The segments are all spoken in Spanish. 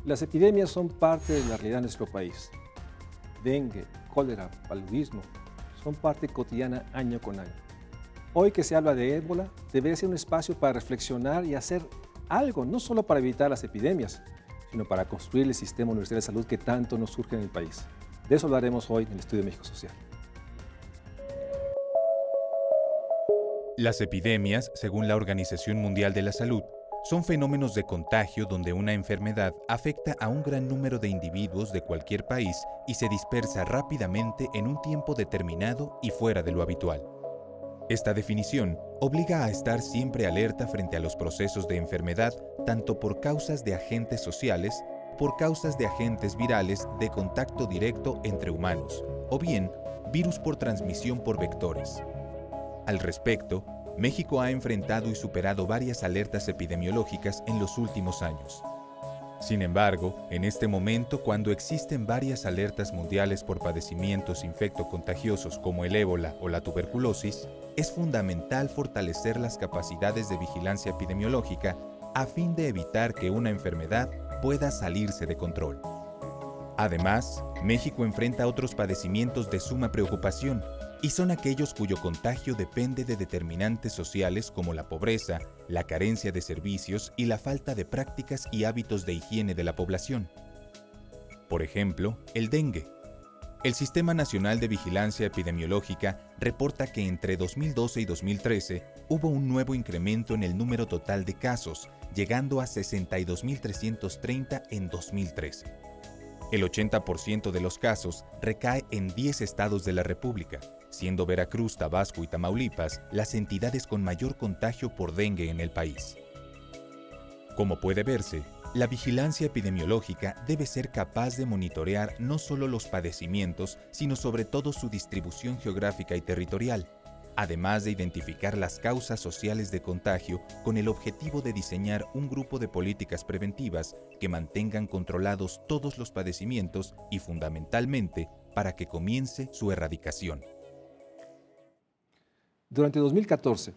Las epidemias son parte de la realidad de nuestro país. Dengue, cólera, paludismo son parte cotidiana año con año. Hoy que se habla de ébola, debería ser un espacio para reflexionar y hacer algo, no solo para evitar las epidemias, sino para construir el sistema universal de salud que tanto nos surge en el país. De eso hablaremos hoy en el Estudio de México Social. Las epidemias, según la Organización Mundial de la Salud, son fenómenos de contagio donde una enfermedad afecta a un gran número de individuos de cualquier país y se dispersa rápidamente en un tiempo determinado y fuera de lo habitual. Esta definición obliga a estar siempre alerta frente a los procesos de enfermedad, tanto por causas de agentes sociales, por causas de agentes virales de contacto directo entre humanos, o bien virus por transmisión por vectores. Al respecto, México ha enfrentado y superado varias alertas epidemiológicas en los últimos años. Sin embargo, en este momento, cuando existen varias alertas mundiales por padecimientos infectocontagiosos como el ébola o la tuberculosis, es fundamental fortalecer las capacidades de vigilancia epidemiológica a fin de evitar que una enfermedad pueda salirse de control. Además, México enfrenta otros padecimientos de suma preocupación, y son aquellos cuyo contagio depende de determinantes sociales como la pobreza, la carencia de servicios y la falta de prácticas y hábitos de higiene de la población. Por ejemplo, el dengue. El Sistema Nacional de Vigilancia Epidemiológica reporta que entre 2012 y 2013 hubo un nuevo incremento en el número total de casos, llegando a 62.330 en 2013. El 80% de los casos recae en 10 estados de la República, siendo Veracruz, Tabasco y Tamaulipas las entidades con mayor contagio por dengue en el país. Como puede verse, la vigilancia epidemiológica debe ser capaz de monitorear no solo los padecimientos, sino sobre todo su distribución geográfica y territorial, además de identificar las causas sociales de contagio con el objetivo de diseñar un grupo de políticas preventivas que mantengan controlados todos los padecimientos y, fundamentalmente, para que comience su erradicación. Durante 2014,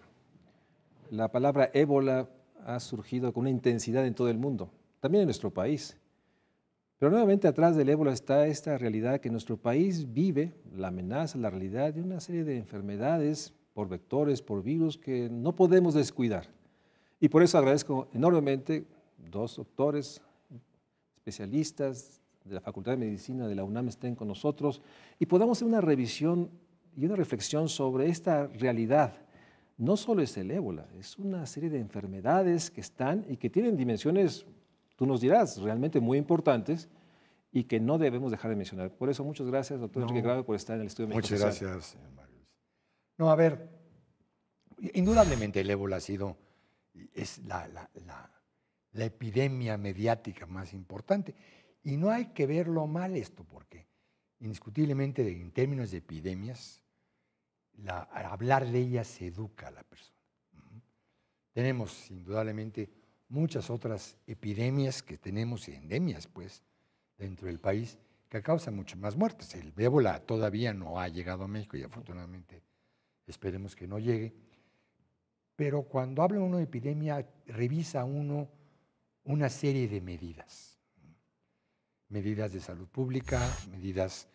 la palabra ébola ha surgido con una intensidad en todo el mundo, también en nuestro país. Pero nuevamente atrás del ébola está esta realidad que nuestro país vive, la amenaza, la realidad de una serie de enfermedades por vectores, por virus que no podemos descuidar. Y por eso agradezco enormemente dos doctores, especialistas de la Facultad de Medicina de la UNAM estén con nosotros y podamos hacer una revisión y una reflexión sobre esta realidad. No solo es el ébola, es una serie de enfermedades que están y que tienen dimensiones, tú nos dirás, realmente muy importantes y que no debemos dejar de mencionar. Por eso, muchas gracias, doctor Enrique Grave, por estar en el Estudio de México Social. Muchas gracias, señor Mario. No, a ver, indudablemente el ébola es la epidemia mediática más importante. Y no hay que verlo mal esto, porque indiscutiblemente en términos de epidemias, hablar de ellas educa a la persona. Tenemos indudablemente muchas otras epidemias que tenemos, y endemias, pues, dentro del país, que causan muchas más muertes. El ébola todavía no ha llegado a México y afortunadamente esperemos que no llegue. Pero cuando habla uno de epidemia, revisa uno una serie de medidas. Medidas de salud pública, medidas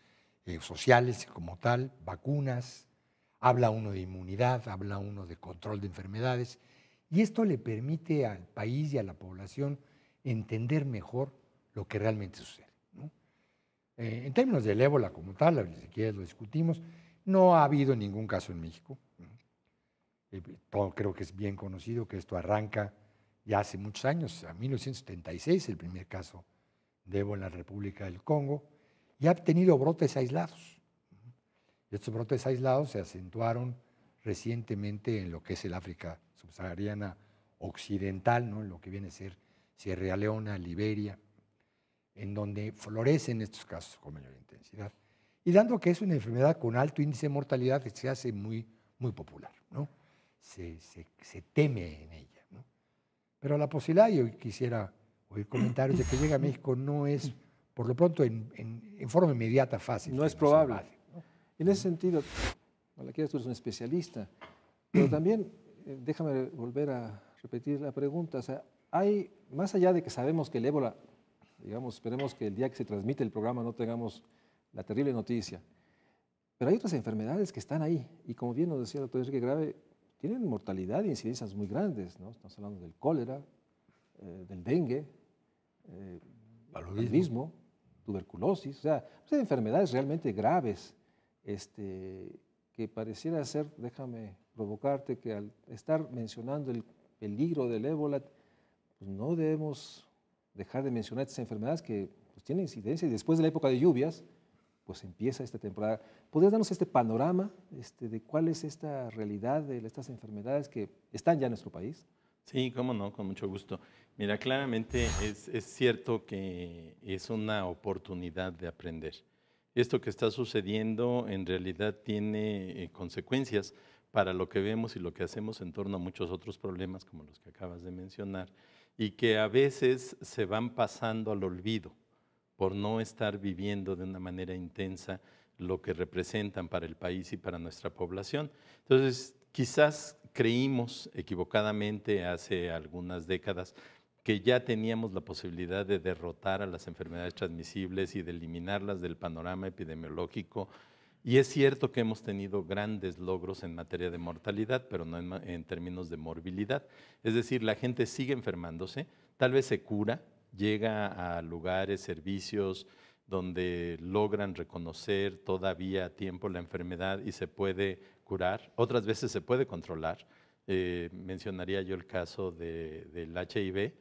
sociales como tal, vacunas, habla uno de inmunidad, habla uno de control de enfermedades, y esto le permite al país y a la población entender mejor lo que realmente sucede, ¿no? En términos del ébola como tal, si quieres lo discutimos, no ha habido ningún caso en México. Creo que es bien conocido que esto arranca ya hace muchos años, en 1976, el primer caso de ébola en la República del Congo, y ha tenido brotes aislados. Y estos brotes aislados se acentuaron recientemente en lo que es el África subsahariana occidental, ¿no? En lo que viene a ser Sierra Leona, Liberia, en donde florecen estos casos con mayor intensidad. Y dando que es una enfermedad con alto índice de mortalidad, se hace muy muy popular, ¿no? Se teme en ella, ¿no? Pero la posibilidad, yo quisiera oír comentarios de que llegue a México no es, por lo pronto, en forma inmediata fácil. No es probable. En ese sentido, Malaquías, tú eres un especialista, pero también, déjame volver a repetir la pregunta, o sea, hay, más allá de que sabemos que el ébola, digamos, esperemos que el día que se transmite el programa no tengamos la terrible noticia, pero hay otras enfermedades que están ahí, y como bien nos decía el doctor Enrique Grave, tienen mortalidad e incidencias muy grandes, ¿no? Estamos hablando del cólera, del dengue, paludismo, tuberculosis, o sea, hay enfermedades realmente graves, que pareciera ser, déjame provocarte, que al estar mencionando el peligro del ébola, pues no debemos dejar de mencionar estas enfermedades que pues, tienen incidencia y después de la época de lluvias, pues empieza esta temporada. ¿Podrías darnos este panorama de cuál es esta realidad de estas enfermedades que están ya en nuestro país? Sí, cómo no, con mucho gusto. Mira, claramente es cierto que es una oportunidad de aprender. Esto que está sucediendo en realidad tiene consecuencias para lo que vemos y lo que hacemos en torno a muchos otros problemas como los que acabas de mencionar y que a veces se van pasando al olvido por no estar viviendo de una manera intensa lo que representan para el país y para nuestra población. Entonces, quizás creímos equivocadamente hace algunas décadas que ya teníamos la posibilidad de derrotar a las enfermedades transmisibles y de eliminarlas del panorama epidemiológico. Y es cierto que hemos tenido grandes logros en materia de mortalidad, pero no en términos de morbilidad. Es decir, la gente sigue enfermándose, tal vez se cura, llega a lugares, servicios donde logran reconocer todavía a tiempo la enfermedad y se puede curar, otras veces se puede controlar. Mencionaría yo el caso del HIV,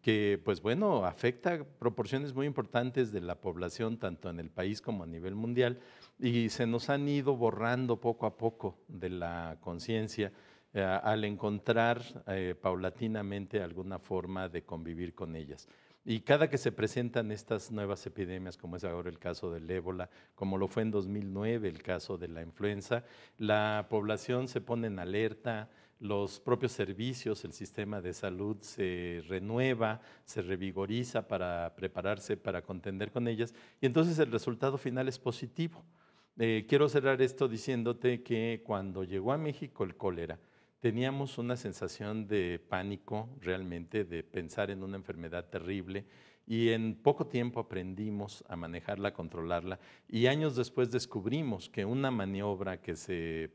que pues bueno, afecta proporciones muy importantes de la población, tanto en el país como a nivel mundial, y se nos han ido borrando poco a poco de la conciencia al encontrar paulatinamente alguna forma de convivir con ellas. Y cada que se presentan estas nuevas epidemias, como es ahora el caso del ébola, como lo fue en 2009 el caso de la influenza, la población se pone en alerta, los propios servicios, el sistema de salud se renueva, se revigoriza para prepararse para contender con ellas y entonces el resultado final es positivo. Quiero cerrar esto diciéndote que cuando llegó a México el cólera, teníamos una sensación de pánico realmente, de pensar en una enfermedad terrible y en poco tiempo aprendimos a manejarla, a controlarla y años después descubrimos que una maniobra que se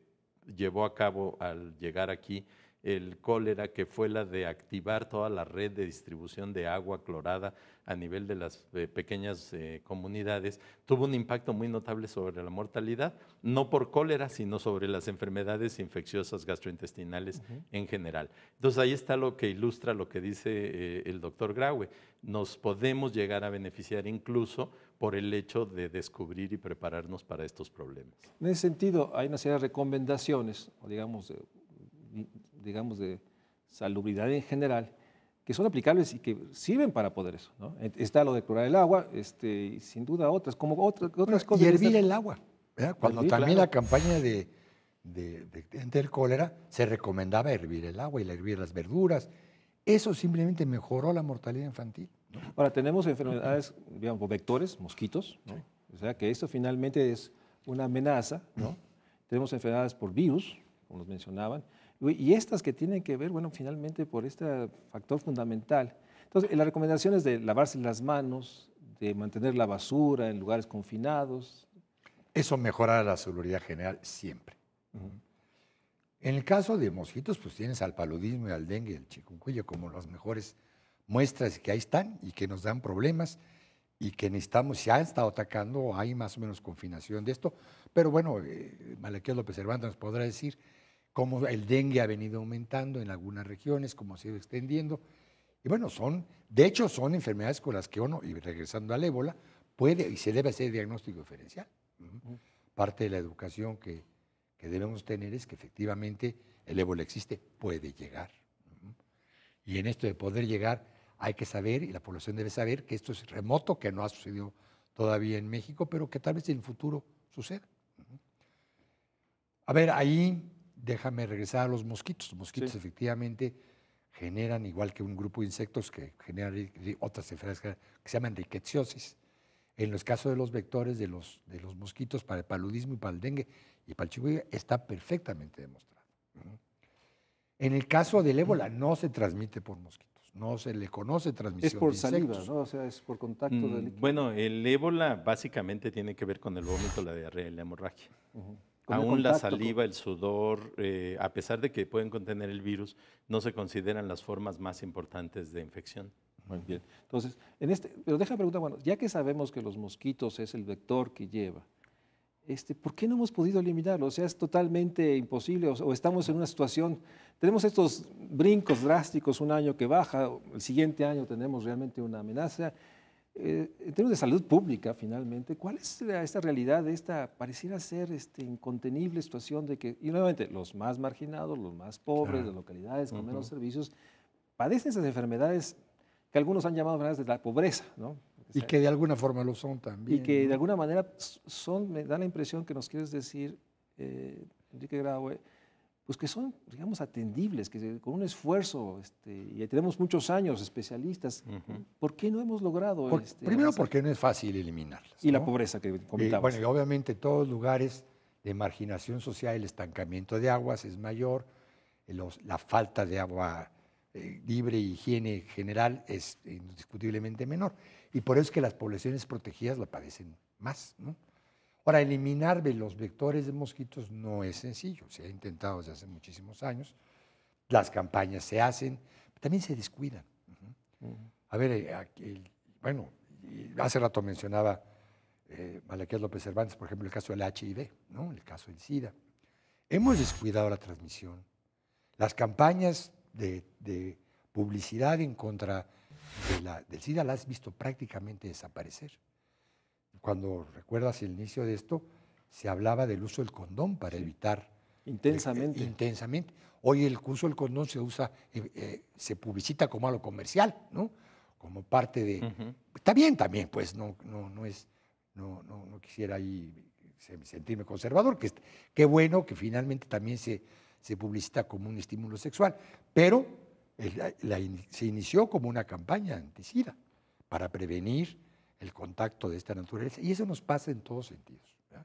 llevó a cabo al llegar aquí, el cólera, que fue la de activar toda la red de distribución de agua clorada a nivel de las pequeñas comunidades, tuvo un impacto muy notable sobre la mortalidad, no por cólera, sino sobre las enfermedades infecciosas gastrointestinales en general. Entonces ahí está lo que ilustra lo que dice el doctor Graue. Nos podemos llegar a beneficiar incluso por el hecho de descubrir y prepararnos para estos problemas. En ese sentido, hay una serie de recomendaciones, o digamos de salubridad en general, que son aplicables y que sirven para poder eso, ¿no? Está lo de clorar el agua, y sin duda otras, como otras cosas. Y hervir el agua, ¿verdad? Cuando hervir, también claro. la campaña del cólera se recomendaba hervir el agua y hervir las verduras. Eso simplemente mejoró la mortalidad infantil, ¿no? Ahora, tenemos enfermedades, digamos, vectores, mosquitos, ¿no? O sea, que esto finalmente es una amenaza, ¿no? Tenemos enfermedades por virus, como nos mencionaban, y estas que tienen que ver, bueno, finalmente por este factor fundamental. Entonces, las recomendaciones de lavarse las manos, de mantener la basura en lugares confinados. Eso mejora la salubridad general siempre. En el caso de mosquitos, pues tienes al paludismo y al dengue y al chikungunya como las mejores muestras que ahí están y que nos dan problemas y que necesitamos, se han estado atacando, hay más o menos confinación de esto, pero bueno, Malaquías López Cervantes nos podrá decir cómo el dengue ha venido aumentando en algunas regiones, cómo se ha ido extendiendo. Y bueno, de hecho son enfermedades con las que uno, y regresando al ébola, puede y se debe hacer diagnóstico diferencial. Parte de la educación que debemos tener es que efectivamente el ébola existe, puede llegar. Y en esto de poder llegar hay que saber, y la población debe saber, que esto es remoto, que no ha sucedido todavía en México, pero que tal vez en el futuro suceda. A ver, ahí déjame regresar a los mosquitos. Los mosquitos Sí. efectivamente generan, igual que un grupo de insectos que generan otras enfermedades que se llaman rickettsiosis. En los casos de los vectores de los mosquitos para el paludismo y para el dengue y para el chikungunya está perfectamente demostrado. En el caso del ébola no se transmite por mosquitos, no se le conoce transmisión Es por de saliva, insectos. ¿no? O sea, es por contacto de líquido. Bueno, el ébola básicamente tiene que ver con el vómito, la diarrea y la hemorragia. Ujú. Con el Aún la contacto saliva, el sudor, a pesar de que pueden contener el virus, no se consideran las formas más importantes de infección. Muy bien. Entonces, pero déjame preguntar, bueno, ya que sabemos que los mosquitos es el vector que lleva, ¿por qué no hemos podido eliminarlo? O sea, es totalmente imposible o estamos en una situación, tenemos estos brincos drásticos, un año que baja, el siguiente año tenemos realmente una amenaza. En términos de salud pública, finalmente, ¿cuál es esta realidad de pareciera ser incontenible situación de que, y nuevamente, los más marginados, los más pobres, las localidades con menos servicios, padecen esas enfermedades que algunos han llamado enfermedades de la pobreza, ¿no? Y que de alguna forma lo son también. Y que ¿no? de alguna manera me da la impresión que nos quieres decir, Enrique Graue, pues que son, digamos, atendibles, que con un esfuerzo, y tenemos muchos años especialistas, ¿por qué no hemos logrado? Primero avanzar? porque no es fácil eliminarlas. Y la ¿no? pobreza que comentabas. Bueno, y obviamente todos los lugares de marginación social, el estancamiento de aguas es mayor, la falta de agua libre y higiene general es indiscutiblemente menor. Y por eso es que las poblaciones protegidas la padecen más, ¿no? Ahora, eliminar los vectores de mosquitos no es sencillo, se ha intentado desde hace muchísimos años, las campañas se hacen, también se descuidan. A ver, bueno, hace rato mencionaba Malaquías López Cervantes, por ejemplo, el caso del HIV, ¿no? El caso del SIDA. Hemos descuidado la transmisión. Las campañas de publicidad en contra del SIDA las has visto prácticamente desaparecer. Cuando recuerdas el inicio de esto, se hablaba del uso del condón para evitar Intensamente. intensamente. Hoy el uso del condón se usa, se publicita como algo comercial, ¿no? Como parte de. Está bien también, pues no quisiera ahí sentirme conservador, que qué bueno que finalmente también se publicita como un estímulo sexual, pero se inició como una campaña anti-SIDA para prevenir el contacto de esta naturaleza, y eso nos pasa en todos sentidos, ¿verdad?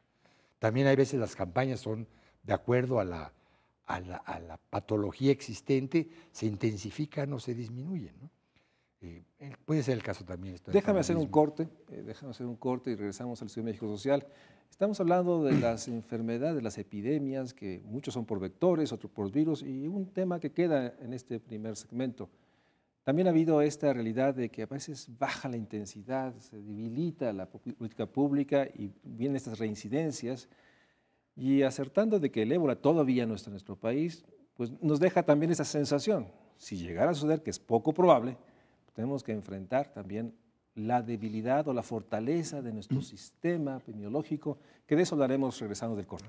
También hay veces las campañas son de acuerdo a la patología existente, se intensifican o se disminuyen, ¿no? Puede ser el caso también. Déjame hacer un corte y regresamos al Estudio Médico Social. Estamos hablando de las enfermedades, de las epidemias, que muchos son por vectores, otros por virus, y un tema que queda en este primer segmento. También ha habido esta realidad de que a veces baja la intensidad, se debilita la política pública y vienen estas reincidencias. Y acertando de que el ébola todavía no está en nuestro país, pues nos deja también esa sensación. Si llegara a suceder, que es poco probable, tenemos que enfrentar también la debilidad o la fortaleza de nuestro sistema epidemiológico, que de eso hablaremos regresando del corte.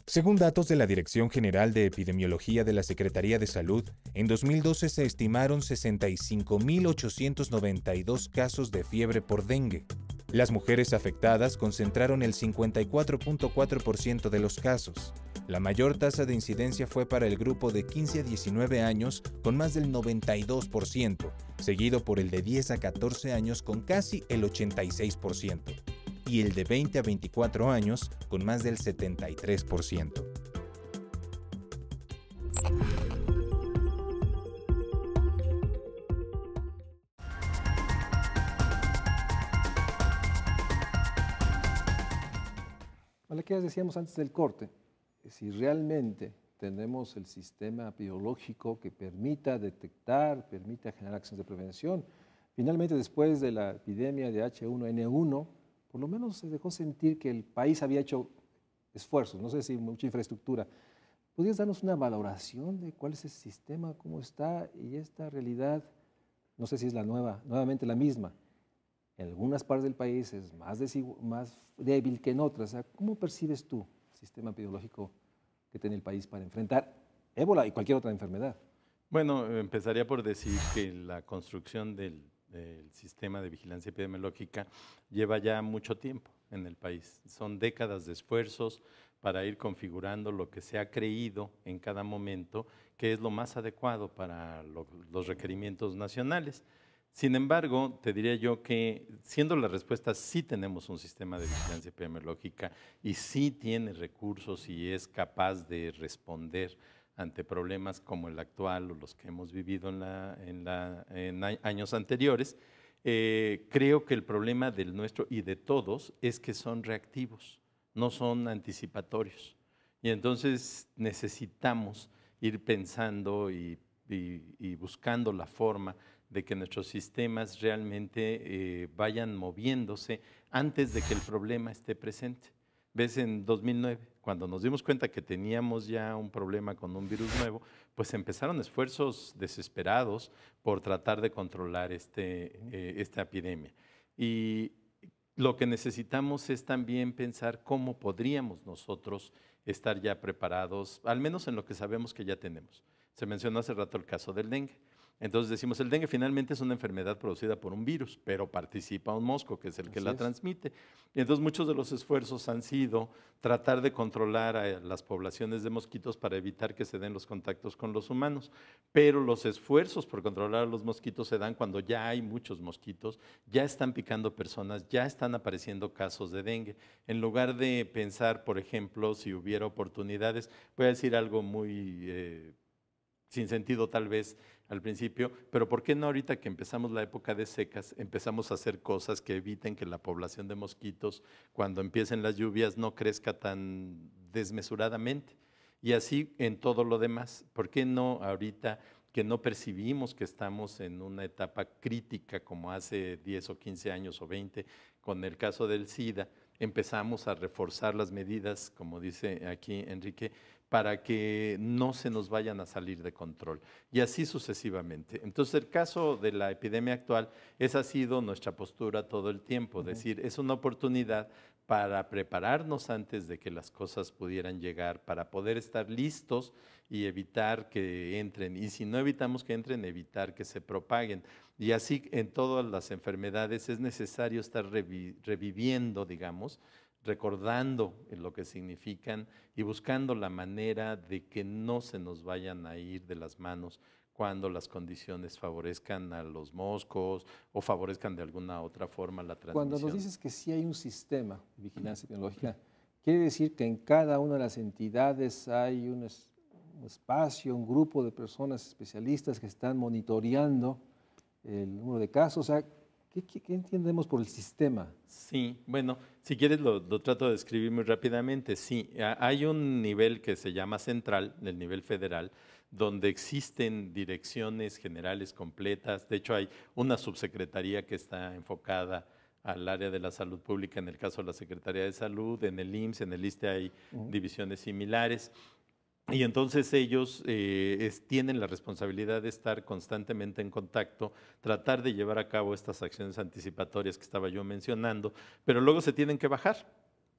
Según datos de la Dirección General de Epidemiología de la Secretaría de Salud, en 2012 se estimaron 65.892 casos de fiebre por dengue. Las mujeres afectadas concentraron el 54.4% de los casos. La mayor tasa de incidencia fue para el grupo de 15 a 19 años, con más del 92%, seguido por el de 10 a 14 años con casi el 86%, y el de 20 a 24 años con más del 73%. Malaquías, decíamos antes del corte, si realmente tenemos el sistema biológico que permita detectar, permita generar acciones de prevención, finalmente después de la epidemia de H1N1, por lo menos se dejó sentir que el país había hecho esfuerzos, no sé si mucha infraestructura. ¿Podrías darnos una valoración de cuál es el sistema, cómo está y esta realidad? No sé si es nuevamente la misma. En algunas partes del país es más débil que en otras. O sea, ¿cómo percibes tú el sistema epidemiológico que tiene el país para enfrentar ébola y cualquier otra enfermedad? Bueno, empezaría por decir que la construcción del sistema de vigilancia epidemiológica lleva ya mucho tiempo. en el país. Son décadas de esfuerzos para ir configurando lo que se ha creído en cada momento que es lo más adecuado para los requerimientos nacionales. Sin embargo, te diría yo que, siendo la respuesta, sí tenemos un sistema de vigilancia epidemiológica y sí tiene recursos y es capaz de responder ante problemas como el actual o los que hemos vivido en años anteriores. Creo que el problema del nuestro y de todos es que son reactivos, no son anticipatorios. Y entonces necesitamos ir pensando y buscando la forma de que nuestros sistemas realmente vayan moviéndose antes de que el problema esté presente. Ves, en 2009, cuando nos dimos cuenta que teníamos ya un problema con un virus nuevo, pues empezaron esfuerzos desesperados por tratar de controlar esta epidemia. Y lo que necesitamos es también pensar cómo podríamos nosotros estar ya preparados, al menos en lo que sabemos que ya tenemos. Se mencionó hace rato el caso del dengue. Entonces decimos, el dengue finalmente es una enfermedad producida por un virus, pero participa un mosco, que es el que la transmite. Y entonces muchos de los esfuerzos han sido tratar de controlar a las poblaciones de mosquitos para evitar que se den los contactos con los humanos. Pero los esfuerzos por controlar a los mosquitos se dan cuando ya hay muchos mosquitos, ya están picando personas, ya están apareciendo casos de dengue. En lugar de pensar, por ejemplo, si hubiera oportunidades, voy a decir algo muy sin sentido tal vez al principio, pero ¿por qué no ahorita que empezamos la época de secas, empezamos a hacer cosas que eviten que la población de mosquitos, cuando empiecen las lluvias, no crezca tan desmesuradamente? Y así en todo lo demás. ¿Por qué no ahorita que no percibimos que estamos en una etapa crítica como hace 10 o 15 años o 20 con el caso del SIDA, empezamos a reforzar las medidas, como dice aquí Enrique, para que no se nos vayan a salir de control, y así sucesivamente? Entonces, el caso de la epidemia actual, esa ha sido nuestra postura todo el tiempo, decir, es una oportunidad para prepararnos antes de que las cosas pudieran llegar, para poder estar listos y evitar que entren, y si no evitamos que entren, evitar que se propaguen. Y así en todas las enfermedades es necesario estar reviviendo, digamos, recordando lo que significan y buscando la manera de que no se nos vayan a ir de las manos cuando las condiciones favorezcan a los moscos o favorezcan de alguna otra forma la transmisión. Cuando nos dices que sí hay un sistema de vigilancia epidemiológica, ¿quiere decir que en cada una de las entidades hay un espacio, un grupo de personas especialistas que están monitoreando el número de casos? O sea, ¿qué entendemos por el sistema? Sí, bueno, si quieres lo trato de describir muy rápidamente. Sí, hay un nivel que se llama central, el nivel federal, donde existen direcciones generales completas. De hecho, hay una subsecretaría que está enfocada al área de la salud pública, en el caso de la Secretaría de Salud, en el IMSS, en el ISSSTE hay divisiones similares. Y entonces ellos tienen la responsabilidad de estar constantemente en contacto, tratar de llevar a cabo estas acciones anticipatorias que estaba yo mencionando, pero luego se tienen que bajar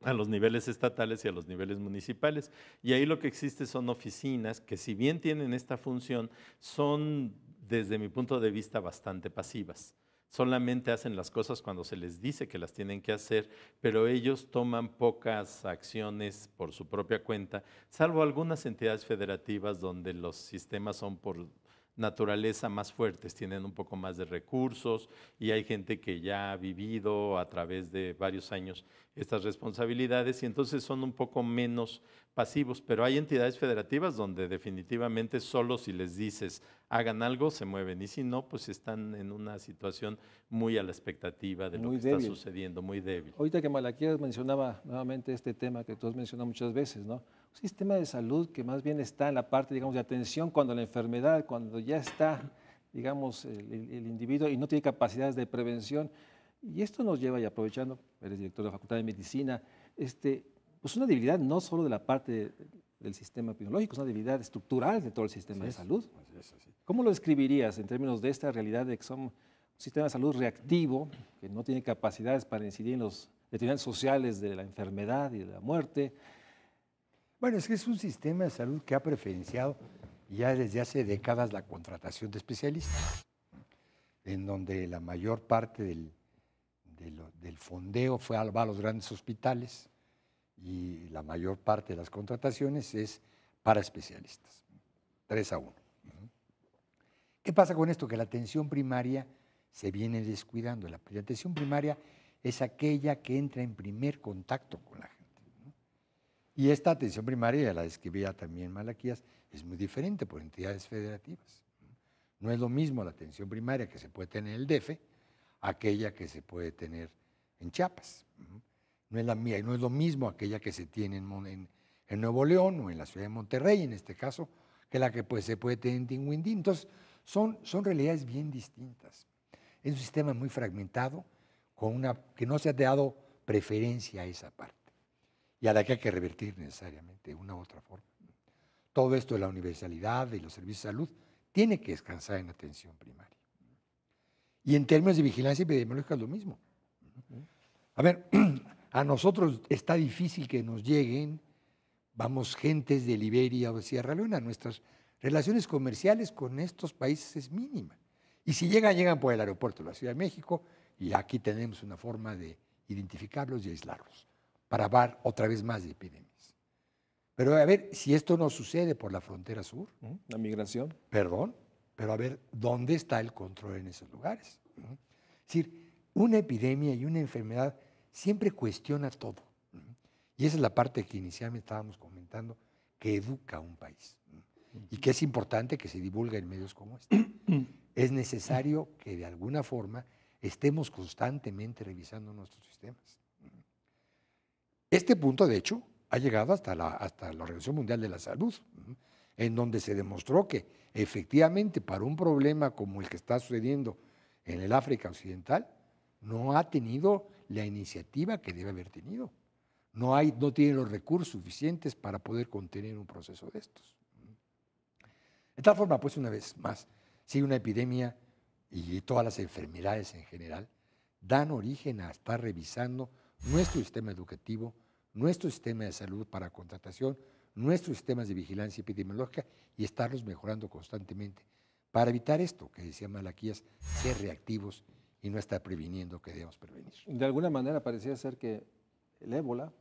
a los niveles estatales y a los niveles municipales. Y ahí lo que existe son oficinas que, si bien tienen esta función, son, desde mi punto de vista, bastante pasivas. Solamente hacen las cosas cuando se les dice que las tienen que hacer, pero ellos toman pocas acciones por su propia cuenta, salvo algunas entidades federativas donde los sistemas son por naturaleza más fuertes, tienen un poco más de recursos y hay gente que ya ha vivido a través de varios años estas responsabilidades y entonces son un poco menos pasivos, pero hay entidades federativas donde definitivamente solo si les dices hagan algo se mueven y si no, pues están en una situación muy a la expectativa de lo que está sucediendo, muy débil. Ahorita que Malaquías mencionaba nuevamente este tema que tú has mencionado muchas veces, ¿no? Un sistema de salud que más bien está en la parte, digamos, de atención cuando la enfermedad, cuando ya está, digamos, el individuo y no tiene capacidades de prevención. Y esto nos lleva, y aprovechando, eres director de la Facultad de Medicina, pues una debilidad no solo de la parte del sistema epidemiológico, es una debilidad estructural de todo el sistema de salud. ¿Cómo lo describirías en términos de esta realidad de que somos un sistema de salud reactivo, que no tiene capacidades para incidir en los determinantes sociales de la enfermedad y de la muerte? Bueno, es que es un sistema de salud que ha preferenciado ya desde hace décadas la contratación de especialistas, en donde la mayor parte del fondeo va a los grandes hospitales y la mayor parte de las contrataciones es para especialistas, 3-1. ¿Qué pasa con esto? Que la atención primaria se viene descuidando. La atención primaria es aquella que entra en primer contacto con la gente, ¿no? Y esta atención primaria, ya la describía también Malaquías, es muy diferente por entidades federativas. No es lo mismo la atención primaria que se puede tener en el DF, aquella que se puede tener en Chiapas. No es lo mismo aquella que se tiene en Nuevo León o en la ciudad de Monterrey, en este caso, que la que se puede tener en Tinguindín. Entonces, son realidades bien distintas. Es un sistema muy fragmentado, que no se ha dado preferencia a esa parte y a la que hay que revertir necesariamente de una u otra forma. Todo esto de la universalidad y los servicios de salud tiene que descansar en atención primaria. Y en términos de vigilancia epidemiológica es lo mismo. A ver, a nosotros está difícil que nos lleguen, gentes de Liberia o de Sierra Leona. Nuestras relaciones comerciales con estos países es mínima. Y si llegan por el aeropuerto de la Ciudad de México, y aquí tenemos una forma de identificarlos y aislarlos, para hablar otra vez más de epidemias. Pero a ver, si esto no sucede por la frontera sur. La migración. Perdón, pero a ver, ¿dónde está el control en esos lugares? Es decir, una epidemia y una enfermedad siempre cuestiona todo. Y esa es la parte que inicialmente estábamos comentando, que educa a un país. Y que es importante que se divulgue en medios como este. Es necesario que de alguna forma estemos constantemente revisando nuestros sistemas. Este punto, de hecho, ha llegado hasta la Organización Mundial de la Salud, en donde se demostró que efectivamente para un problema como el que está sucediendo en el África Occidental, no ha tenido la iniciativa que debe haber tenido. No tiene los recursos suficientes para poder contener un proceso de estos. De tal forma, pues una vez más, si una epidemia y todas las enfermedades en general dan origen a estar revisando nuestro sistema educativo, nuestro sistema de salud para contratación, nuestros sistemas de vigilancia epidemiológica y estarlos mejorando constantemente para evitar esto que decía Malaquías, ser reactivos y no estar previniendo que debemos prevenir. De alguna manera parecía ser que el ébola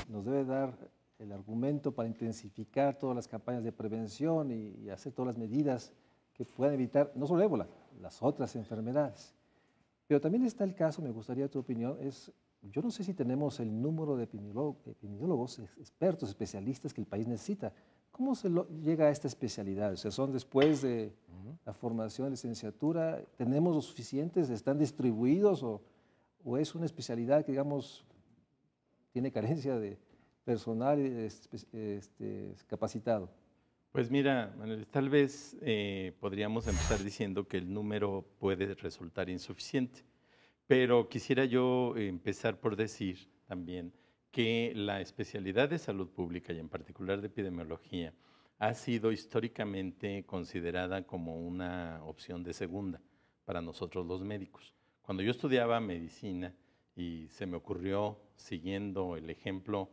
nos debe dar el argumento para intensificar todas las campañas de prevención y hacer todas las medidas que puedan evitar, no solo el ébola, las otras enfermedades. Pero también está el caso, me gustaría tu opinión, yo no sé si tenemos el número de epidemiólogos, expertos, especialistas que el país necesita. ¿Cómo se llega a esta especialidad? O sea, ¿son después de la formación de licenciatura? ¿Tenemos los suficientes? ¿Están distribuidos? ¿O es una especialidad que, digamos, tiene carencia de personal capacitado? Pues mira, Manuel, tal vez podríamos empezar diciendo que el número puede resultar insuficiente, pero quisiera yo empezar por decir también que la especialidad de salud pública y en particular de epidemiología ha sido históricamente considerada como una opción de segunda para nosotros los médicos. Cuando yo estudiaba medicina y se me ocurrió, siguiendo el ejemplo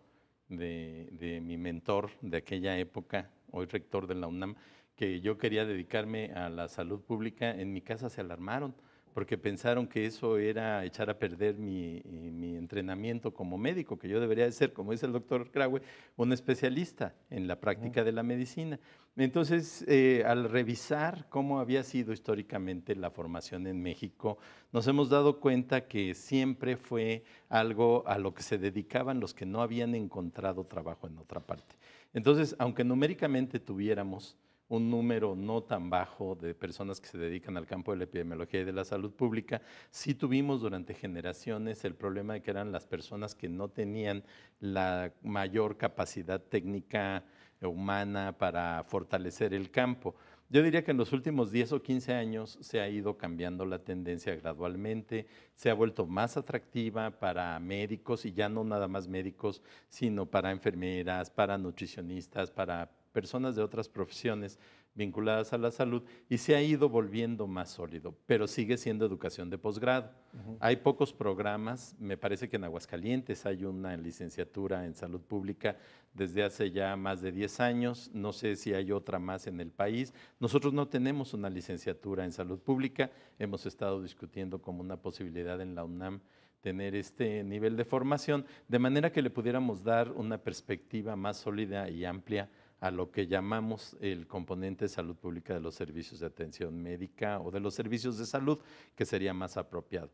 de mi mentor de aquella época, hoy rector de la UNAM, que yo quería dedicarme a la salud pública, en mi casa se alarmaron porque pensaron que eso era echar a perder mi entrenamiento como médico, que yo debería de ser, como dice el doctor Graue, un especialista en la práctica de la medicina. Entonces, al revisar cómo había sido históricamente la formación en México, nos hemos dado cuenta que siempre fue algo a lo que se dedicaban los que no habían encontrado trabajo en otra parte. Entonces, aunque numéricamente tuviéramos un número no tan bajo de personas que se dedican al campo de la epidemiología y de la salud pública, sí tuvimos durante generaciones el problema de que eran las personas que no tenían la mayor capacidad técnica humana para fortalecer el campo. Yo diría que en los últimos 10 o 15 años se ha ido cambiando la tendencia gradualmente, se ha vuelto más atractiva para médicos y ya no nada más médicos, sino para enfermeras, para nutricionistas, para personas de otras profesiones vinculadas a la salud y se ha ido volviendo más sólido, pero sigue siendo educación de posgrado. Hay pocos programas, me parece que en Aguascalientes hay una licenciatura en salud pública desde hace ya más de 10 años, no sé si hay otra más en el país. Nosotros no tenemos una licenciatura en salud pública, hemos estado discutiendo como una posibilidad en la UNAM tener este nivel de formación, de manera que le pudiéramos dar una perspectiva más sólida y amplia a lo que llamamos el componente de salud pública de los servicios de atención médica o de los servicios de salud, que sería más apropiado.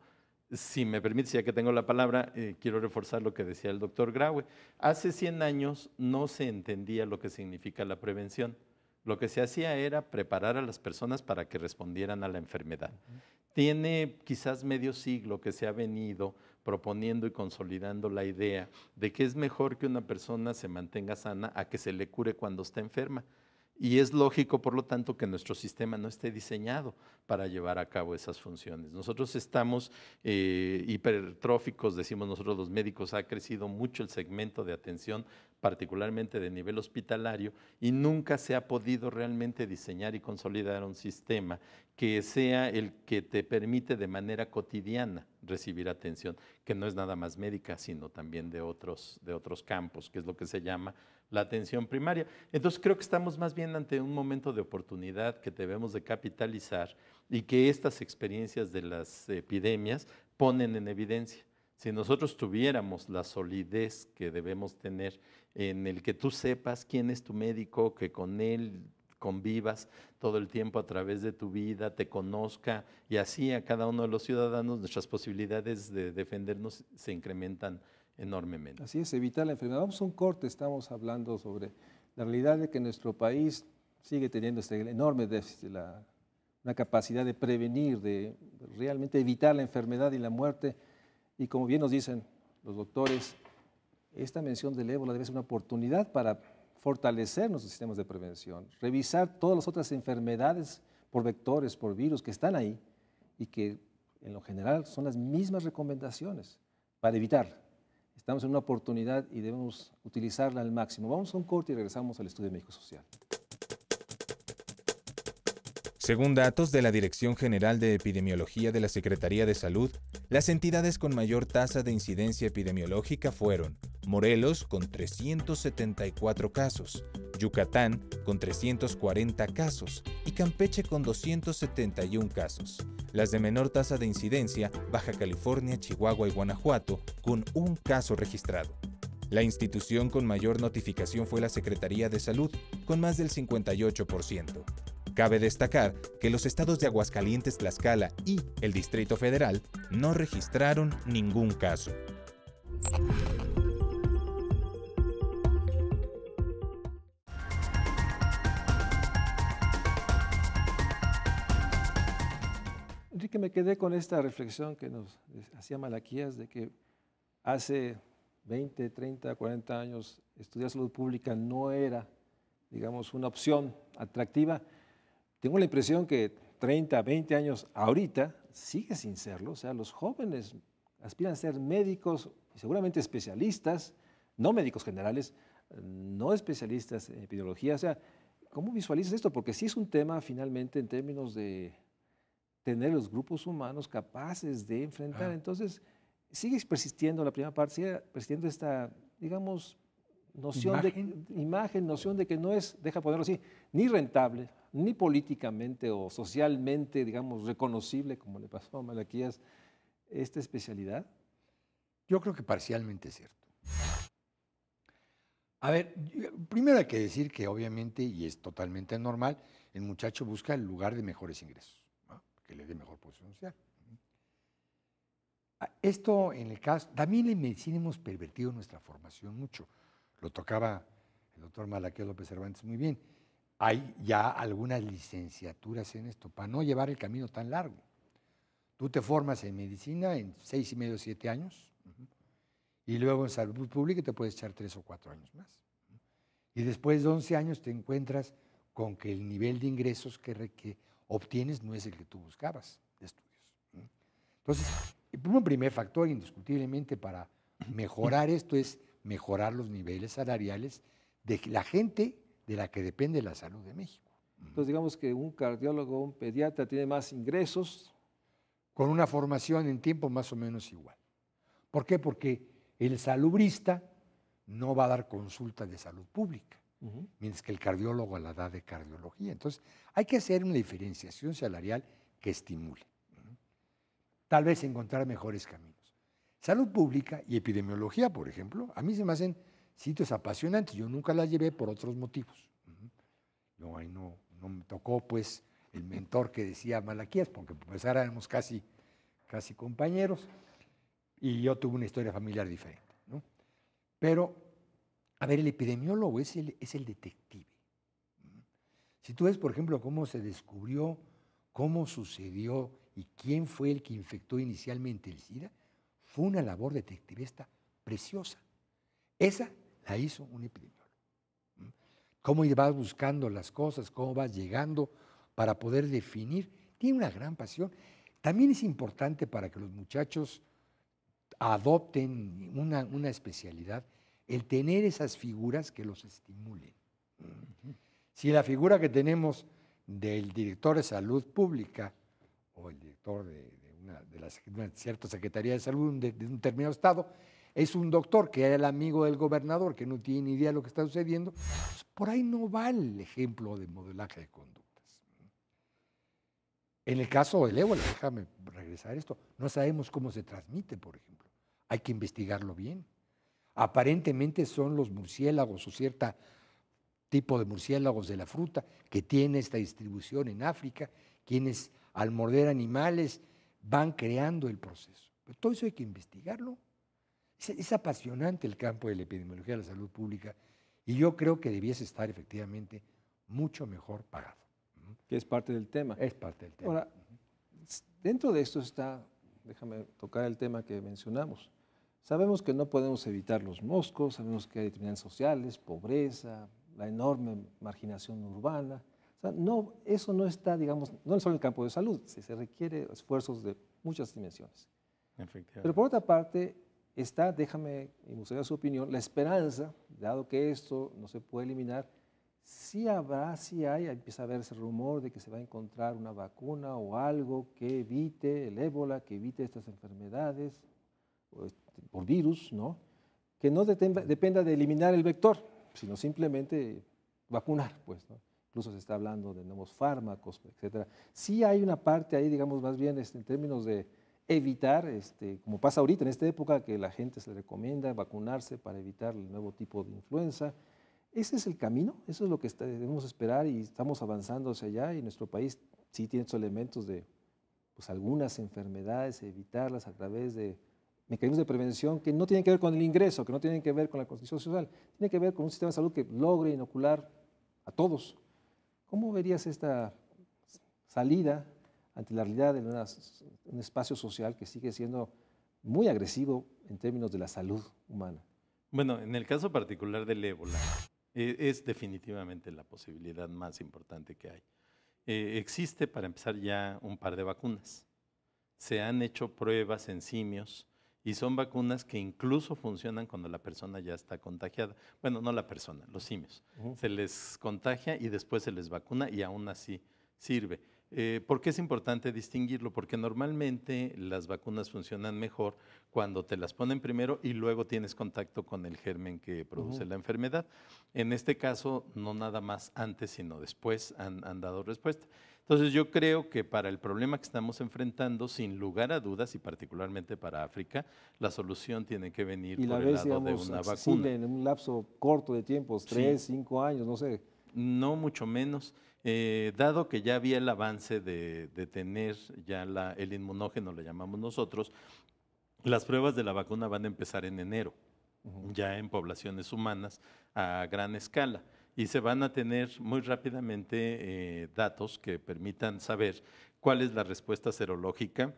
Si me permite, ya que tengo la palabra, quiero reforzar lo que decía el doctor Graue. Hace 100 años no se entendía lo que significa la prevención. Lo que se hacía era preparar a las personas para que respondieran a la enfermedad. Tiene quizás medio siglo que se ha venido proponiendo y consolidando la idea de que es mejor que una persona se mantenga sana a que se le cure cuando está enferma. Y es lógico, por lo tanto, que nuestro sistema no esté diseñado para llevar a cabo esas funciones. Nosotros estamos hipertróficos, decimos nosotros los médicos, ha crecido mucho el segmento de atención, particularmente de nivel hospitalario, y nunca se ha podido realmente diseñar y consolidar un sistema que sea el que te permite de manera cotidiana recibir atención, que no es nada más médica, sino también de otros campos, que es lo que se llama la atención primaria. Entonces creo que estamos más bien ante un momento de oportunidad que debemos de capitalizar y que estas experiencias de las epidemias ponen en evidencia. Si nosotros tuviéramos la solidez que debemos tener en el que tú sepas quién es tu médico, que con él convivas todo el tiempo a través de tu vida, te conozca, y así a cada uno de los ciudadanos nuestras posibilidades de defendernos se incrementan enormemente. Así es, evitar la enfermedad. Vamos a un corte, estamos hablando sobre la realidad de que nuestro país sigue teniendo este enorme déficit, una capacidad de prevenir, de realmente evitar la enfermedad y la muerte. Y como bien nos dicen los doctores, esta mención del ébola debe ser una oportunidad para fortalecer nuestros sistemas de prevención, revisar todas las otras enfermedades por vectores, por virus que están ahí y que en lo general son las mismas recomendaciones para evitar. Estamos en una oportunidad y debemos utilizarla al máximo. Vamos a un corte y regresamos al Estudio Médico Social. Según datos de la Dirección General de Epidemiología de la Secretaría de Salud, las entidades con mayor tasa de incidencia epidemiológica fueron Morelos con 374 casos, Yucatán con 340 casos y Campeche con 271 casos. Las de menor tasa de incidencia, Baja California, Chihuahua y Guanajuato, con un caso registrado. La institución con mayor notificación fue la Secretaría de Salud, con más del 58%. Cabe destacar que los estados de Aguascalientes, Tlaxcala y el Distrito Federal no registraron ningún caso. Enrique, me quedé con esta reflexión que nos hacía Malaquías de que hace 20, 30, 40 años estudiar salud pública no era, digamos, una opción atractiva. Tengo la impresión que 30, 20 años ahorita sigue sin serlo. O sea, los jóvenes aspiran a ser médicos y seguramente especialistas, no médicos generales, no especialistas en epidemiología. O sea, ¿cómo visualizas esto? Porque sí es un tema finalmente en términos de tener los grupos humanos capaces de enfrentar. Entonces, sigue persistiendo la primera parte, sigue persistiendo esta, digamos, noción noción de que no es, deja ponerlo así, ni rentable, ni políticamente o socialmente, digamos, reconocible, como le pasó a Malaquías, esta especialidad. Yo creo que parcialmente es cierto. A ver, primero hay que decir que obviamente, y es totalmente normal, el muchacho busca el lugar de mejores ingresos, ¿no? Que le dé mejor posición social. Esto en el caso, también en medicina hemos pervertido nuestra formación mucho. Lo tocaba el doctor Malaquías López Cervantes muy bien. Hay ya algunas licenciaturas en esto, para no llevar el camino tan largo. Tú te formas en medicina en 6 y medio, 7 años, y luego en salud pública te puedes echar 3 o 4 años más. Y después de 11 años te encuentras con que el nivel de ingresos que obtienes no es el que tú buscabas de estudios. Entonces, un primer factor indiscutiblemente para mejorar esto es mejorar los niveles salariales de la gente de la que depende la salud de México. Entonces, digamos que un cardiólogo, un pediatra tiene más ingresos. Con una formación en tiempo más o menos igual. ¿Por qué? Porque el salubrista no va a dar consulta de salud pública, mientras que el cardiólogo la da de cardiología. Entonces, hay que hacer una diferenciación salarial que estimule. Tal vez encontrar mejores caminos. Salud pública y epidemiología, por ejemplo, a mí se me hacen sitios apasionantes. Yo nunca las llevé por otros motivos. No, ahí no me tocó, pues, el mentor que decía Malaquías, porque pues éramos casi compañeros, y yo tuve una historia familiar diferente, ¿no? Pero, a ver, el epidemiólogo es el detective. Si tú ves, por ejemplo, cómo se descubrió, cómo sucedió y quién fue el que infectó inicialmente el SIDA, fue una labor detectivista preciosa. Esa la hizo un epidemiólogo. Cómo vas buscando las cosas, cómo vas llegando para poder definir. Tiene una gran pasión. También es importante para que los muchachos adopten una especialidad, el tener esas figuras que los estimulen. Si la figura que tenemos del director de salud pública o el director de una cierta Secretaría de Salud de un determinado estado es un doctor que es el amigo del gobernador que no tiene ni idea de lo que está sucediendo, pues por ahí no va el ejemplo de modelaje de conductas. En el caso del ébola, déjame regresar a esto, no sabemos cómo se transmite, por ejemplo. Hay que investigarlo bien. Aparentemente son los murciélagos o cierto tipo de murciélagos de la fruta que tiene esta distribución en África, quienes al morder animales van creando el proceso. Pero todo eso hay que investigarlo. Es apasionante el campo de la epidemiología de la salud pública y yo creo que debiese estar efectivamente mucho mejor pagado. Que es parte del tema. Es parte del tema. Ahora, dentro de esto está, déjame tocar el tema que mencionamos. Sabemos que no podemos evitar los moscos, sabemos que hay determinantes sociales, pobreza, la enorme marginación urbana. O sea, no, eso no está, digamos, no es solo en el campo de salud, se requiere esfuerzos de muchas dimensiones. Pero por otra parte, está, déjame, y me gustaría su opinión, la esperanza, dado que esto no se puede eliminar, sí habrá, sí hay, empieza a haber ese rumor de que se va a encontrar una vacuna o algo que evite el ébola, que evite estas enfermedades por virus, ¿no? Que no dependa de eliminar el vector, sino simplemente vacunar, pues, ¿no? Incluso se está hablando de nuevos fármacos, etcétera. Sí hay una parte ahí, digamos, más bien en términos de evitar, como pasa ahorita en esta época, que la gente se le recomienda vacunarse para evitar el nuevo tipo de influenza. ¿Ese es el camino? Eso es lo que debemos esperar y estamos avanzando hacia allá y nuestro país sí tiene estos elementos de pues, algunas enfermedades, evitarlas a través de mecanismos de prevención que no tienen que ver con el ingreso, que no tienen que ver con la condición social, tienen que ver con un sistema de salud que logre inocular a todos. ¿Cómo verías esta salida ante la realidad de un espacio social que sigue siendo muy agresivo en términos de la salud humana? Bueno, en el caso particular del ébola, es definitivamente la posibilidad más importante que hay. Existe, para empezar, ya un par de vacunas. Se han hecho pruebas en simios y son vacunas que incluso funcionan cuando la persona ya está contagiada. Bueno, no la persona, los simios. Se les contagia y después se les vacuna y aún así sirve. ¿Por qué es importante distinguirlo? Porque normalmente las vacunas funcionan mejor cuando te las ponen primero y luego tienes contacto con el germen que produce la enfermedad. En este caso, no nada más antes, sino después han dado respuesta. Entonces yo creo que para el problema que estamos enfrentando, sin lugar a dudas, y particularmente para África, la solución tiene que venir por el lado de una vacuna. En un lapso corto de tiempo, 3, 5 años, no sé. No, mucho menos. Dado que ya había el avance de tener ya el inmunógeno, le llamamos nosotros, las pruebas de la vacuna van a empezar en enero, ya en poblaciones humanas a gran escala. Y se van a tener muy rápidamente datos que permitan saber cuál es la respuesta serológica,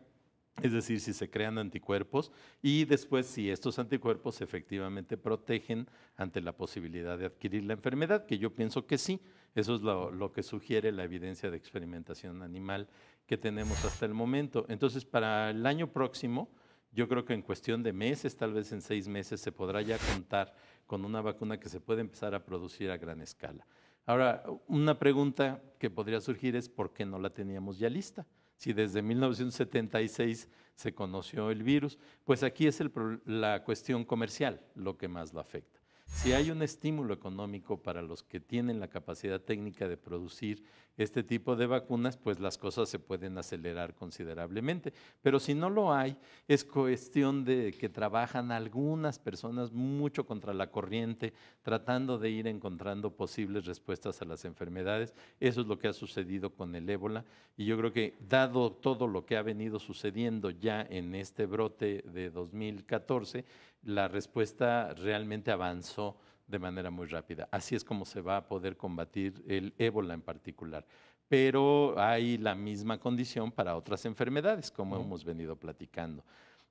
es decir, si se crean anticuerpos y después si estos anticuerpos efectivamente protegen ante la posibilidad de adquirir la enfermedad, que yo pienso que sí. Eso es lo que sugiere la evidencia de experimentación animal que tenemos hasta el momento. Entonces, para el año próximo, yo creo que en cuestión de meses, tal vez en 6 meses, se podrá ya contar con una vacuna que se puede empezar a producir a gran escala. Ahora, una pregunta que podría surgir es ¿por qué no la teníamos ya lista? Si desde 1976 se conoció el virus, pues aquí es la cuestión comercial lo que más lo afecta. Si hay un estímulo económico para los que tienen la capacidad técnica de producir este tipo de vacunas, pues las cosas se pueden acelerar considerablemente. Pero si no lo hay, es cuestión de que trabajan algunas personas mucho contra la corriente, tratando de ir encontrando posibles respuestas a las enfermedades. Eso es lo que ha sucedido con el ébola. Y yo creo que, dado todo lo que ha venido sucediendo ya en este brote de 2014, la respuesta realmente avanzó de manera muy rápida. Así es como se va a poder combatir el ébola en particular. Pero hay la misma condición para otras enfermedades, como hemos venido platicando.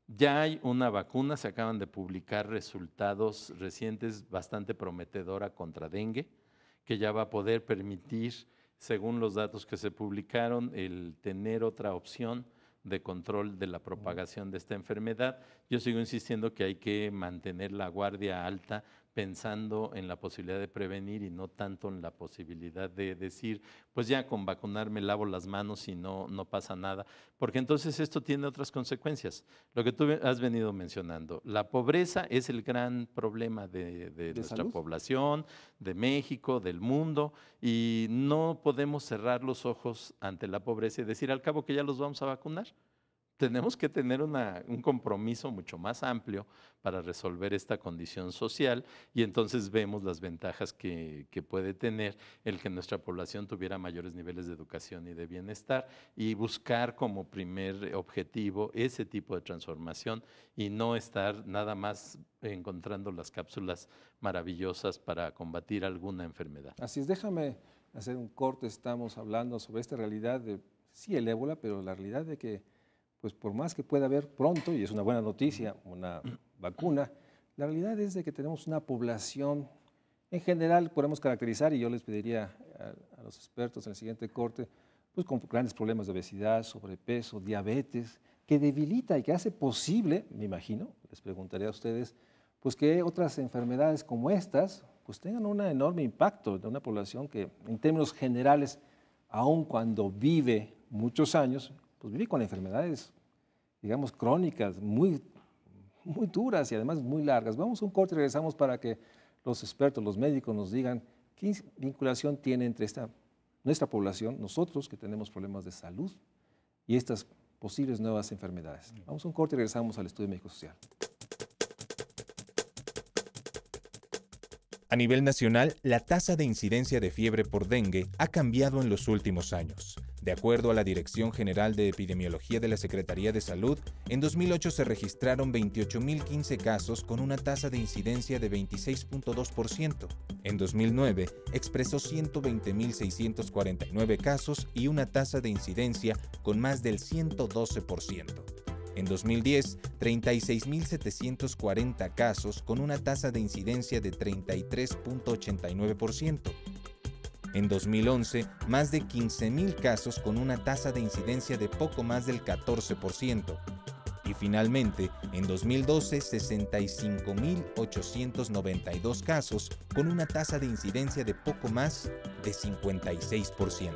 Ya hay una vacuna, se acaban de publicar resultados recientes bastante prometedora contra dengue, que ya va a poder permitir, según los datos que se publicaron, el tener otra opción de control de la propagación de esta enfermedad. Yo sigo insistiendo que hay que mantener la guardia alta pensando en la posibilidad de prevenir y no tanto en la posibilidad de decir, pues ya con vacunarme lavo las manos y no pasa nada, porque entonces esto tiene otras consecuencias. Lo que tú has venido mencionando, la pobreza es el gran problema de nuestra salud? población, de México, del mundo, y no podemos cerrar los ojos ante la pobreza y decir al cabo que ya los vamos a vacunar. Tenemos que tener un compromiso mucho más amplio para resolver esta condición social y entonces vemos las ventajas que puede tener el que nuestra población tuviera mayores niveles de educación y de bienestar y buscar como primer objetivo ese tipo de transformación y no estar nada más encontrando las cápsulas maravillosas para combatir alguna enfermedad. Así es, déjame hacer un corte. Estamos hablando sobre esta realidad de, sí, el ébola, pero la realidad de que pues por más que pueda haber pronto, y es una buena noticia, una vacuna, la realidad es de que tenemos una población, en general podemos caracterizar, y yo les pediría a los expertos en el siguiente corte, pues con grandes problemas de obesidad, sobrepeso, diabetes, que debilita y que hace posible, me imagino, les preguntaría a ustedes, pues que otras enfermedades como estas, pues tengan un enorme impacto de una población que en términos generales, aun cuando vive muchos años, pues vive con enfermedades, digamos, crónicas, muy duras y además muy largas. Vamos a un corte y regresamos para que los expertos, los médicos nos digan qué vinculación tiene entre nuestra población, nosotros que tenemos problemas de salud y estas posibles nuevas enfermedades. Vamos a un corte y regresamos al Estudio Médico Social. A nivel nacional, la tasa de incidencia de fiebre por dengue ha cambiado en los últimos años. De acuerdo a la Dirección General de Epidemiología de la Secretaría de Salud, en 2008 se registraron 28.015 casos con una tasa de incidencia de 26.2%. En 2009 expresó 120.649 casos y una tasa de incidencia con más del 112%. En 2010, 36.740 casos con una tasa de incidencia de 33.89%. En 2011, más de 15.000 casos con una tasa de incidencia de poco más del 14%. Y finalmente, en 2012, 65.892 casos con una tasa de incidencia de poco más de 56%.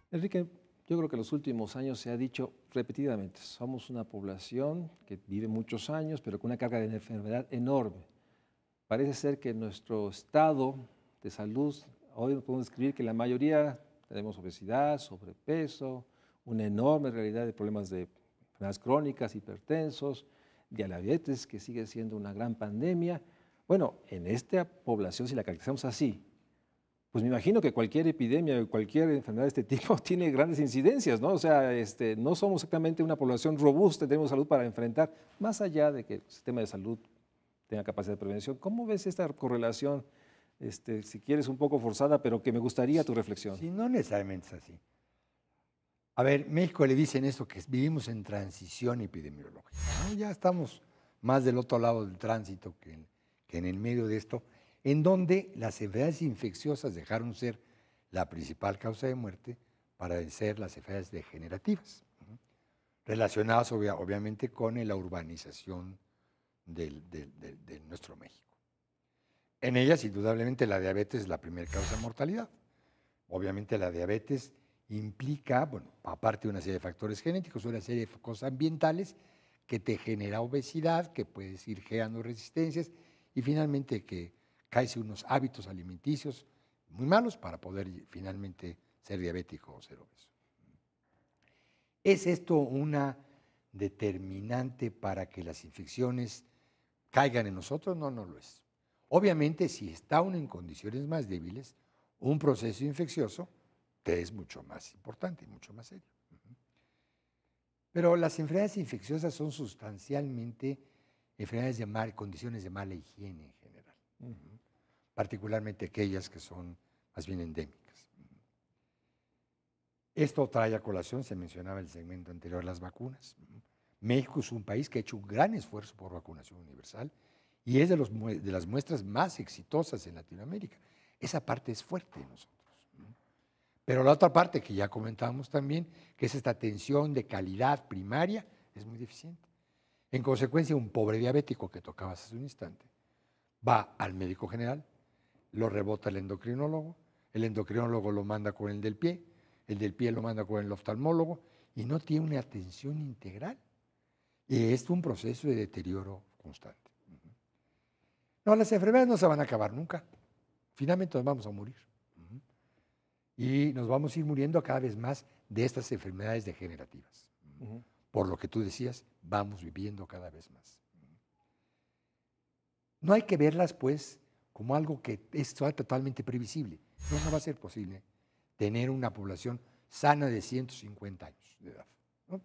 Enrique, yo creo que en los últimos años se ha dicho repetidamente, somos una población que vive muchos años, pero con una carga de enfermedad enorme. Parece ser que nuestro estado de salud, hoy podemos describir que la mayoría tenemos obesidad, sobrepeso, una enorme realidad de problemas de enfermedades crónicas, hipertensos, diabetes, que sigue siendo una gran pandemia. Bueno, en esta población, si la caracterizamos así, pues me imagino que cualquier epidemia o cualquier enfermedad de este tipo tiene grandes incidencias, ¿no? O sea, no somos exactamente una población robusta en términos de salud para enfrentar, más allá de que el sistema de salud tenga capacidad de prevención. ¿Cómo ves esta correlación, si quieres un poco forzada, pero que me gustaría tu reflexión? Sí, no necesariamente es así. A ver, México le dicen esto, que vivimos en transición epidemiológica, ¿no? Ya estamos más del otro lado del tránsito que en el medio de esto, en donde las enfermedades infecciosas dejaron ser la principal causa de muerte para ser las enfermedades degenerativas, relacionadas obviamente con la urbanización de nuestro México. En ellas, indudablemente, la diabetes es la primera causa de mortalidad, Obviamente la diabetes implica, bueno, aparte de una serie de factores genéticos, una serie de cosas ambientales que te genera obesidad, que puedes ir generando resistencias y finalmente que caes en unos hábitos alimenticios muy malos para poder finalmente ser diabético o ser obeso. ¿Es esto una determinante para que las infecciones caigan en nosotros? No, no lo es. Obviamente, si está uno en condiciones más débiles, un proceso infeccioso te es mucho más importante y mucho más serio. Pero las enfermedades infecciosas son sustancialmente enfermedades de condiciones de mala higiene en general, particularmente aquellas que son más bien endémicas. Esto trae a colación, se mencionaba en el segmento anterior, las vacunas. México es un país que ha hecho un gran esfuerzo por vacunación universal y es de las muestras más exitosas en Latinoamérica. Esa parte es fuerte en nosotros. Pero la otra parte que ya comentábamos también, que es esta atención de calidad primaria, es muy deficiente. En consecuencia, un pobre diabético que tocabas hace un instante va al médico general, lo rebota el endocrinólogo lo manda con el del pie lo manda con el oftalmólogo y no tiene una atención integral. Y es un proceso de deterioro constante. No, las enfermedades no se van a acabar nunca. Finalmente nos vamos a morir. Y nos vamos a ir muriendo cada vez más de estas enfermedades degenerativas. Por lo que tú decías, vamos viviendo cada vez más. No hay que verlas, pues, como algo que es totalmente previsible. No va a ser posible tener una población sana de 150 años de edad. ¿No?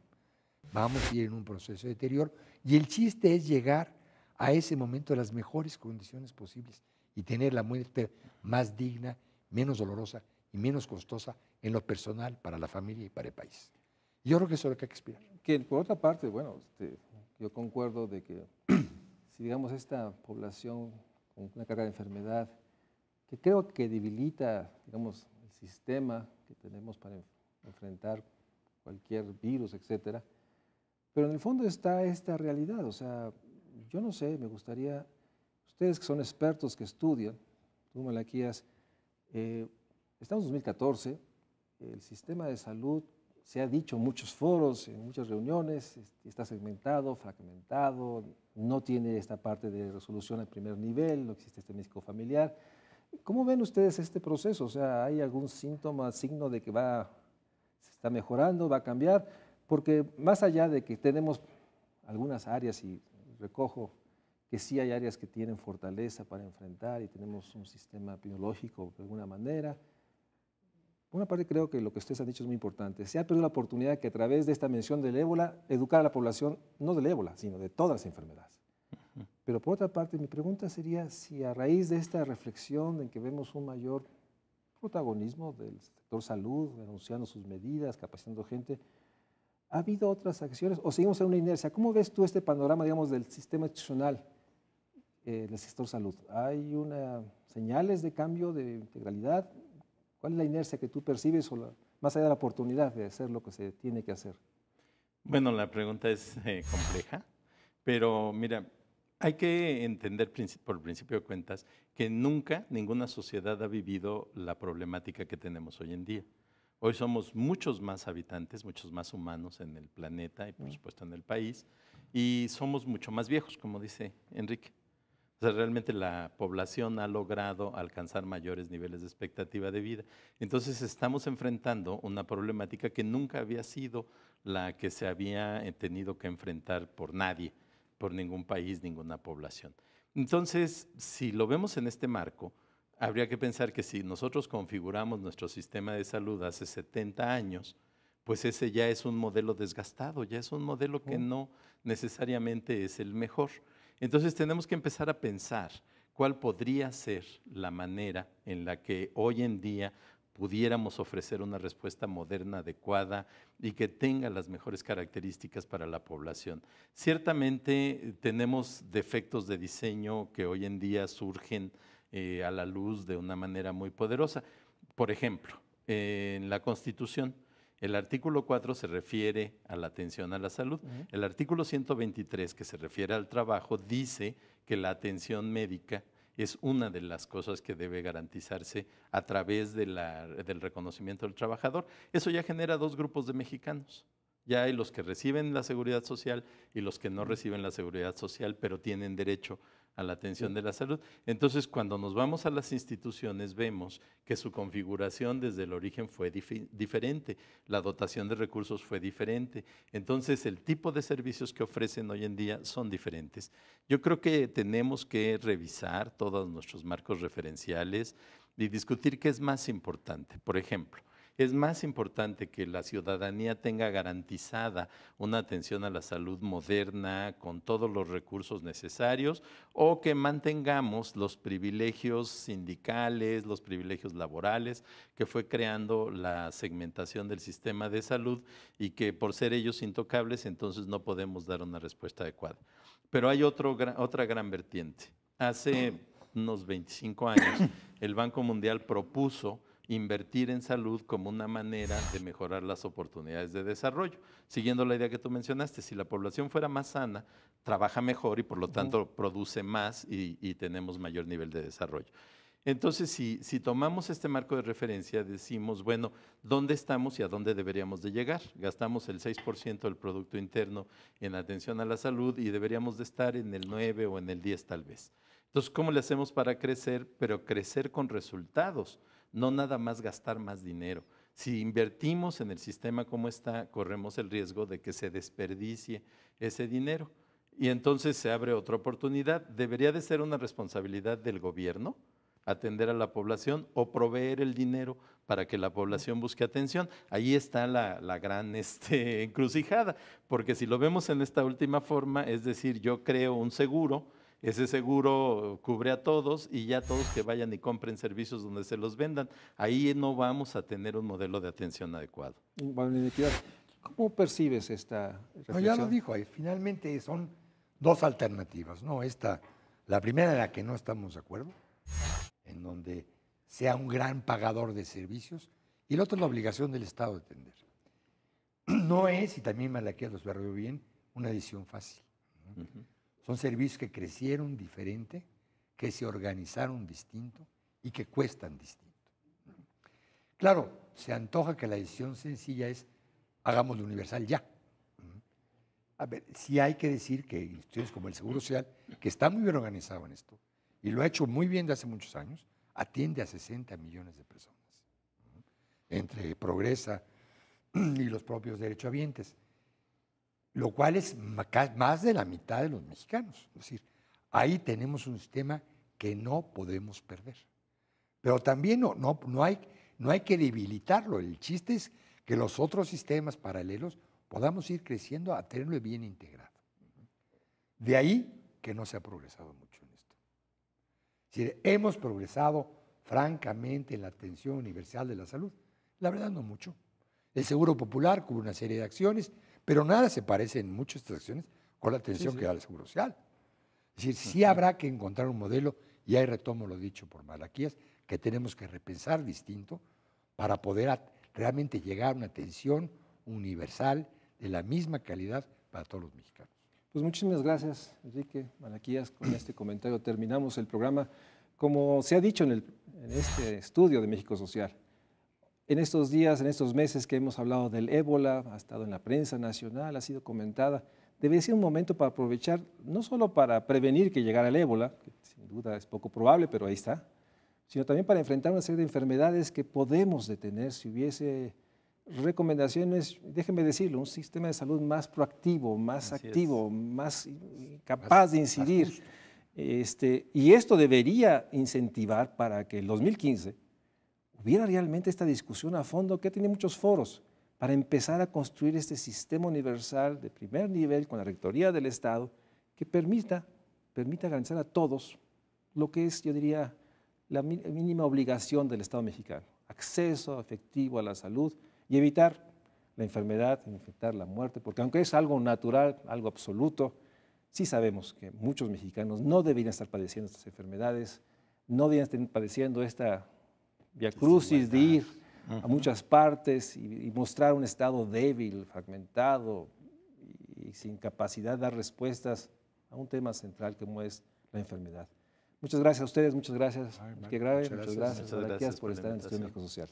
Vamos a ir en un proceso de deterioro y el chiste es llegar a ese momento de las mejores condiciones posibles y tener la muerte más digna, menos dolorosa y menos costosa en lo personal para la familia y para el país. Yo creo que eso es lo que hay que aspirar. Que por otra parte, bueno, yo concuerdo de que si digamos esta población con una carga de enfermedad que creo que debilita, digamos, el sistema que tenemos para enfrentar cualquier virus, etcétera, pero en el fondo está esta realidad, o sea, yo no sé, me gustaría, ustedes que son expertos que estudian, tú, Malaquías, estamos en 2014, el sistema de salud se ha dicho en muchos foros, en muchas reuniones, está segmentado, fragmentado, no tiene esta parte de resolución al primer nivel, no existe este médico familiar. ¿Cómo ven ustedes este proceso? O sea, ¿hay algún síntoma, signo de que se está mejorando, va a cambiar? Porque más allá de que tenemos algunas áreas, y recojo que sí hay áreas que tienen fortaleza para enfrentar y tenemos un sistema epidemiológico de alguna manera, por una parte creo que lo que ustedes han dicho es muy importante. Se ha perdido la oportunidad que a través de esta mención del ébola, educar a la población, no del ébola, sino de todas las enfermedades. Pero por otra parte, mi pregunta sería si a raíz de esta reflexión en que vemos un mayor protagonismo del sector salud, anunciando sus medidas, capacitando gente, ¿ha habido otras acciones o seguimos en una inercia? ¿Cómo ves tú este panorama, digamos, del sistema institucional del sector salud? ¿Hay señales de cambio, de integralidad? ¿Cuál es la inercia que tú percibes más allá de la oportunidad de hacer lo que se tiene que hacer? Bueno, la pregunta es compleja, pero mira, hay que entender por principio de cuentas que nunca ninguna sociedad ha vivido la problemática que tenemos hoy en día. Hoy somos muchos más habitantes, muchos más humanos en el planeta y por supuesto en el país, y somos mucho más viejos, como dice Enrique. O sea, realmente la población ha logrado alcanzar mayores niveles de expectativa de vida. Entonces estamos enfrentando una problemática que nunca había sido la que se había tenido que enfrentar por nadie, por ningún país, ninguna población. Entonces, si lo vemos en este marco, habría que pensar que si nosotros configuramos nuestro sistema de salud hace 70 años, pues ese ya es un modelo desgastado, ya es un modelo que no necesariamente es el mejor. Entonces tenemos que empezar a pensar cuál podría ser la manera en la que hoy en día pudiéramos ofrecer una respuesta moderna, adecuada y que tenga las mejores características para la población. Ciertamente tenemos defectos de diseño que hoy en día surgen a la luz de una manera muy poderosa. Por ejemplo, en la Constitución, el artículo 4 se refiere a la atención a la salud. El artículo 123, que se refiere al trabajo, dice que la atención médica es una de las cosas que debe garantizarse a través del reconocimiento del trabajador. Eso ya genera dos grupos de mexicanos. Ya hay los que reciben la seguridad social y los que no reciben la seguridad social, pero tienen derecho a la atención de la salud. Entonces, cuando nos vamos a las instituciones, vemos que su configuración desde el origen fue diferente, la dotación de recursos fue diferente. Entonces, el tipo de servicios que ofrecen hoy en día son diferentes. Yo creo que tenemos que revisar todos nuestros marcos referenciales y discutir qué es más importante. Por ejemplo, es más importante que la ciudadanía tenga garantizada una atención a la salud moderna con todos los recursos necesarios, o que mantengamos los privilegios sindicales, los privilegios laborales que fue creando la segmentación del sistema de salud y que por ser ellos intocables entonces no podemos dar una respuesta adecuada. Pero hay otra gran vertiente. Hace unos 25 años el Banco Mundial propuso invertir en salud como una manera de mejorar las oportunidades de desarrollo. Siguiendo la idea que tú mencionaste, si la población fuera más sana, trabaja mejor y por lo tanto produce más y tenemos mayor nivel de desarrollo. Entonces, si tomamos este marco de referencia, decimos, bueno, ¿dónde estamos y a dónde deberíamos de llegar? Gastamos el 6% del Producto Interno en atención a la salud y deberíamos de estar en el 9 o en el 10 tal vez. Entonces, ¿cómo le hacemos para crecer? Pero crecer con resultados, no nada más gastar más dinero. Si invertimos en el sistema como está, corremos el riesgo de que se desperdicie ese dinero. Y entonces se abre otra oportunidad. ¿Debería de ser una responsabilidad del gobierno atender a la población o proveer el dinero para que la población busque atención? Ahí está la gran encrucijada, porque si lo vemos en esta última forma, es decir, yo creo un seguro, ese seguro cubre a todos y ya todos que vayan y compren servicios donde se los vendan. Ahí no vamos a tener un modelo de atención adecuado. ¿Cómo percibes esta reflexión? No, ya lo dijo, finalmente son dos alternativas, ¿no? La primera en la que no estamos de acuerdo, en donde sea un gran pagador de servicios, y la otra es la obligación del Estado de atender. No es, y también Malaquías lo desarrolló bien, una decisión fácil, ¿no? Son servicios que crecieron diferente, que se organizaron distinto y que cuestan distinto. Claro, se antoja que la decisión sencilla es hagámoslo universal ya. A ver, sí hay que decir que instituciones como el Seguro Social, que está muy bien organizado en esto, y lo ha hecho muy bien desde hace muchos años, atiende a 60 millones de personas, entre Progresa y los propios derechohabientes, lo cual es más de la mitad de los mexicanos. Es decir, ahí tenemos un sistema que no podemos perder. Pero también no hay que debilitarlo. El chiste es que los otros sistemas paralelos podamos ir creciendo a tenerlo bien integrado. De ahí que no se ha progresado mucho en esto. Es decir, hemos progresado francamente en la atención universal de la salud. La verdad no mucho. El Seguro Popular cubre una serie de acciones, pero nada se parece en muchas de estas acciones con la atención que da el Seguro Social. Es decir, sí habrá que encontrar un modelo, y ahí retomo lo dicho por Malaquías, que tenemos que repensar distinto para poder realmente llegar a una atención universal de la misma calidad para todos los mexicanos. Pues muchísimas gracias, Enrique, Malaquías. Con este comentario terminamos el programa. Como se ha dicho en este estudio de México Social, en estos días, en estos meses que hemos hablado del ébola, ha estado en la prensa nacional, ha sido comentada, debe ser un momento para aprovechar, no solo para prevenir que llegara el ébola, que sin duda es poco probable, pero ahí está, sino también para enfrentar una serie de enfermedades que podemos detener si hubiese recomendaciones, déjenme decirlo, un sistema de salud más proactivo, más activo, más capaz de incidir. Y esto debería incentivar para que el 2015 hubiera realmente esta discusión a fondo, que tiene muchos foros, para empezar a construir este sistema universal de primer nivel con la Rectoría del Estado que permita garantizar a todos lo que es, yo diría, la mínima obligación del Estado mexicano: acceso efectivo a la salud y evitar la enfermedad, evitar la muerte, porque aunque es algo natural, algo absoluto, sí sabemos que muchos mexicanos no deberían estar padeciendo estas enfermedades, no deberían estar padeciendo esta viacrucis de ir a muchas partes y mostrar un estado débil, fragmentado y sin capacidad de dar respuestas a un tema central como es la enfermedad. Muchas gracias a ustedes, muchas gracias. Ay, Que grabe, muchas muchas gracias. gracias. Muchas gracias Gracias por por la estar en Estudio invitación. Médico Social.